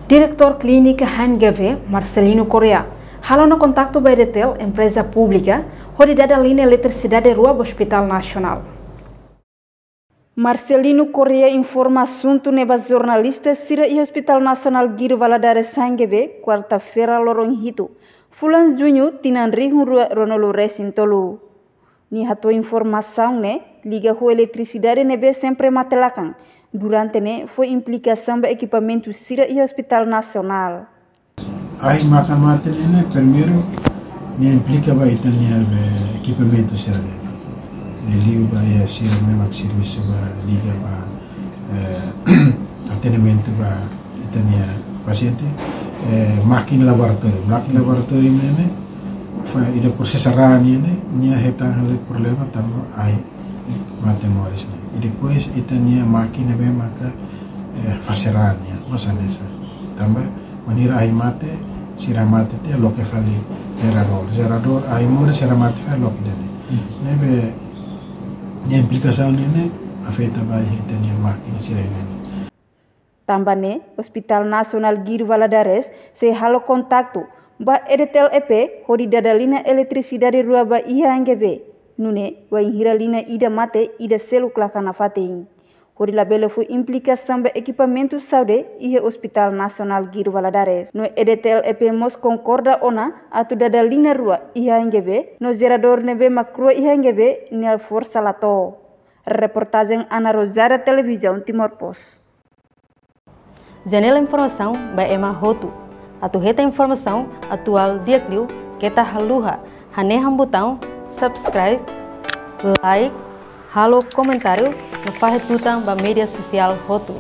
Diretor Clínica HNGV, Marcelino Correa, halo no contato by Retel, empresa pública, rodada linha eletricidade rua do Hospital Nacional. Marcelino Correa informa assunto neba jornalista Sira e Hospital Nacional Giro Valadares HNGV, quarta-feira lorong hito. Fulan junho tinan rihun rua ronolo resintolu. Ni hato informação né, liga com eletricidade nebe sempre matelakan. Durante né, foi implicação do equipamento Sira e Hospital Nacional. Aí makan mate né, primeiro me implica vai itania equipamento Sira. Ele vai Sira mesmo serviço vai liga para atendimento para itania paciente, máquina laboratório né, foi ida processar né, nia retang hal problema tamo aí mate moris né. E depois itania máquina bem maka faserania masa nessa também maneira aí mate Sira mate te lo que fali gerador aí mora Sira mate fali lo que nebe a implicação né afeta vai itania máquina Sira né. Também Hospital Nacional Giro Valadares se halo kontaktu ba Edetel EP hori dadalina eletricidade rua ba IHNGV nune wa hiralina ida mate ida selu klakana fatein hori labele fu implicação ba equipamento saúde e Hospital Nacional Giro Valadares no Edetel EP mos concorda ona atu dadalina rua IHNGV no gerador nebe macro IHNGV nel força lato. Reportagem Ana Rosária, Televisão Timor Post. Janela informação by Emma Hotu. Atu reta informação atual diakliu kita haluha haneham botão subscribe, like, halo comentário no faz tutang ba media sosial Hotu.